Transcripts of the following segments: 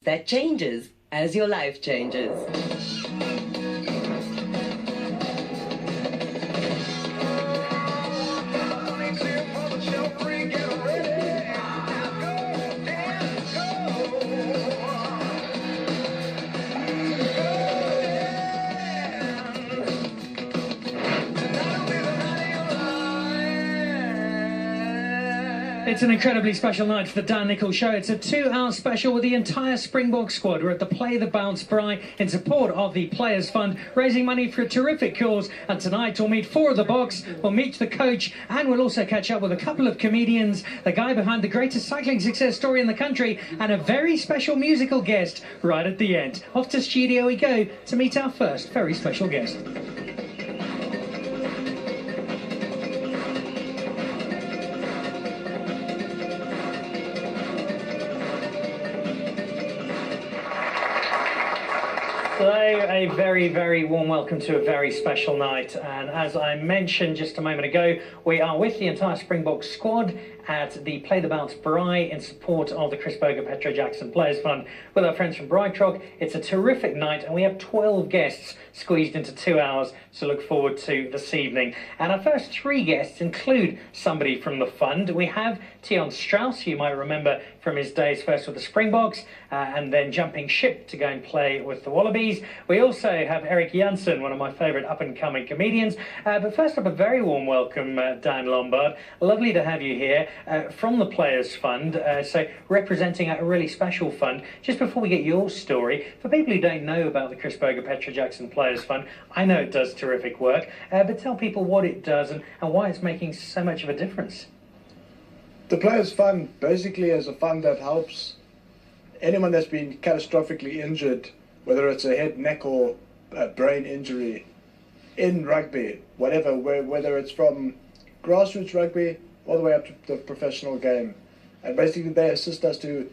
that changes as your life changes. It's an incredibly special night for the Dan Nichols Show. It's a 2-hour special with the entire Springbok squad. We're at the Play the Bounce Braai in support of the Players Fund, raising money for a terrific cause. And tonight we'll meet 4 of the box, we'll meet the coach, and we'll also catch up with a couple of comedians, the guy behind the greatest cycling success story in the country, and a very special musical guest right at the end. Off to studio we go to meet our first very special guest. So a very, very warm welcome to a very special night, and as I mentioned just a moment ago, we are with the entire Springbok squad at the Play the Bounce Braai in support of the Chris Berger Petro Jackson Players Fund with our friends from Braaitrog. It's a terrific night and we have 12 guests squeezed into 2 hours to look forward to this evening. And our first 3 guests include somebody from the fund. We have Tion Strauss, who you might remember from his days first with the Springboks and then jumping ship to go and play with the Wallabies. We also have Eric Janssen, one of my favourite up-and-coming comedians. But first up, a very warm welcome, Dan Lombard. Lovely to have you here. From the Players Fund, so representing a really special fund. Just before we get your story, for people who don't know about the Chris Berger Petro Jackson Players Fund, I know it does terrific work, but tell people what it does and why it's making so much of a difference. The Players Fund basically is a fund that helps anyone that's been catastrophically injured, whether it's a head, neck or a brain injury in rugby, whatever, whether it's from grassroots rugby all the way up to the professional game. And basically they assist us to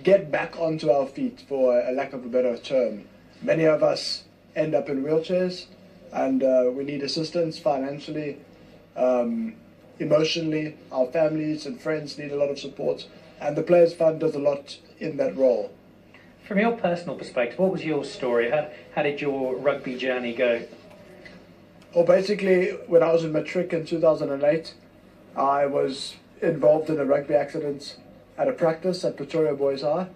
get back onto our feet, for a lack of a better term. Many of us end up in wheelchairs and we need assistance financially, emotionally. Our families and friends need a lot of support, and the Players Fund does a lot in that role. From your personal perspective, what was your story? How did your rugby journey go? Well, basically, when I was in matric in 2008, I was involved in a rugby accident at a practice at Pretoria Boys High,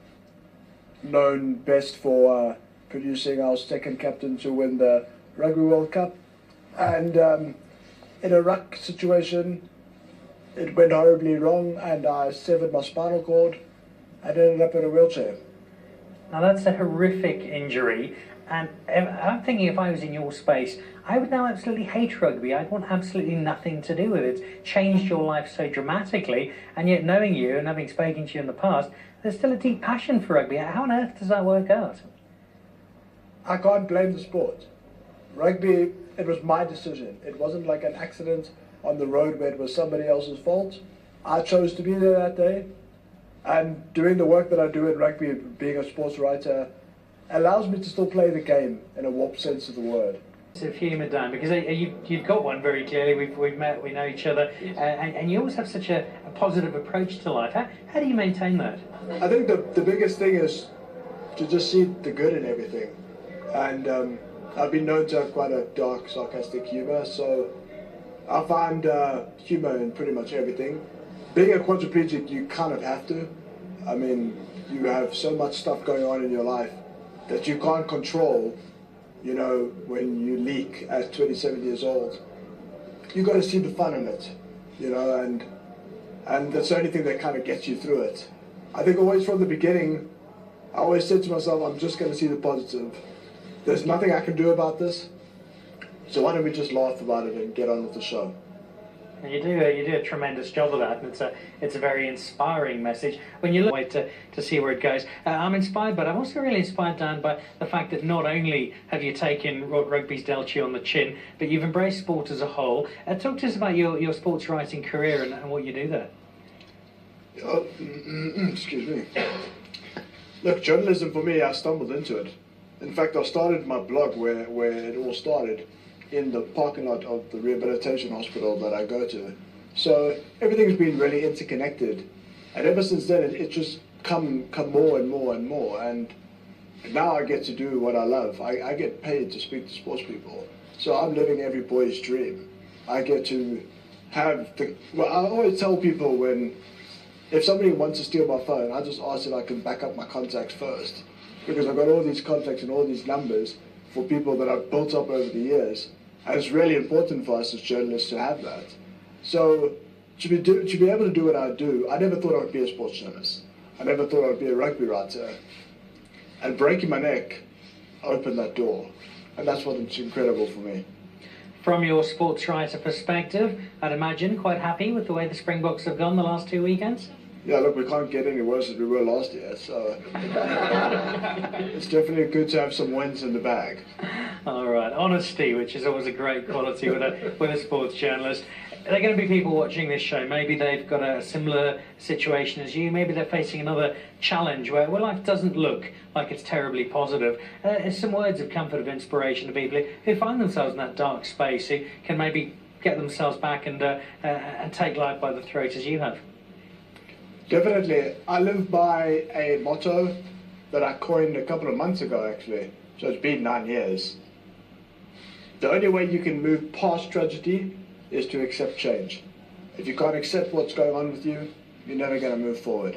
known best for producing our second captain to win the Rugby World Cup. And in a ruck situation, it went horribly wrong and I severed my spinal cord and ended up in a wheelchair. Now that's a horrific injury, and I'm thinking if I was in your space, I would now absolutely hate rugby. I'd want absolutely nothing to do with it. It's changed your life so dramatically, and yet knowing you and having spoken to you in the past, there's still a deep passion for rugby. How on earth does that work out? I can't blame the sport. Rugby, it was my decision. It wasn't like an accident on the road where it was somebody else's fault. I chose to be there that day, and doing the work that I do in rugby, being a sports writer, allows me to still play the game in a warped sense of the word. It's a humour, Dan, because you've got one very clearly. We've met, we know each other, and you always have such a positive approach to life. How do you maintain that? I think the biggest thing is to just see the good in everything, and I've been known to have quite a dark, sarcastic humour, so I find humour in pretty much everything. Being a quadriplegic, you kind of have to. I mean, you have so much stuff going on in your life that you can't control. You know, when you leak at 27 years old, you got to see the fun in it, you know, and that's the only thing that kind of gets you through it. I think always from the beginning, I always said to myself, I'm just going to see the positive. There's nothing I can do about this, so why don't we just laugh about it and get on with the show? And you do a tremendous job of that, and it's a very inspiring message. When you look to see where it goes, I'm inspired, but I'm also really inspired, Dan, by the fact that not only have you taken what rugby's dealt you on the chin, but you've embraced sport as a whole. Talk to us about your sports writing career and what you do there. Excuse me. Look, journalism for me, I stumbled into it. In fact, I started my blog where it all started, in the parking lot of the rehabilitation hospital that I go to. So everything's been really interconnected. And ever since then, it just come more and more and more, and now I get to do what I love. I get paid to speak to sports people, so I'm living every boy's dream. I get to have the, well, I always tell people if somebody wants to steal my phone, I just ask if I can back up my contacts first, because I've got all these contacts and all these numbers for people that I've built up over the years, and it's really important for us as journalists to have that. So to be able to do what I do, I never thought I would be a sports journalist. I never thought I would be a rugby writer. And breaking my neck opened that door, and that's what's incredible for me. From your sports writer perspective, I'd imagine quite happy with the way the Springboks have gone the last 2 weekends? Yeah, look, we can't get any worse than we were last year, so it's definitely good to have some wins in the bag. All right, honesty, which is always a great quality with a sports journalist. There are going to be people watching this show. Maybe they've got a similar situation as you. Maybe they're facing another challenge where life doesn't look like it's terribly positive. Some words of comfort, of inspiration to people who find themselves in that dark space, who can maybe get themselves back and take life by the throat as you have. Definitely. I live by a motto that I coined a couple of months ago, actually. So it's been 9 years. The only way you can move past tragedy is to accept change. If you can't accept what's going on with you, you're never going to move forward.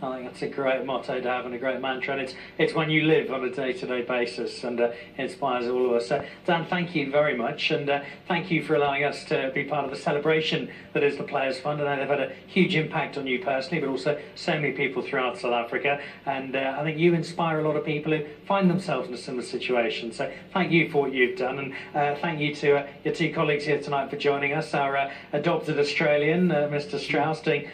I think that's a great motto to have and a great mantra, and it's one you live on a day-to-day basis, and inspires all of us. So, Dan, thank you very much, and thank you for allowing us to be part of the celebration that is the Players Fund. I know they've had a huge impact on you personally, but also so many people throughout South Africa, and I think you inspire a lot of people who find themselves in a similar situation. So thank you for what you've done, and thank you to your two colleagues here tonight for joining us, our adopted Australian, Mr. Strauss, doing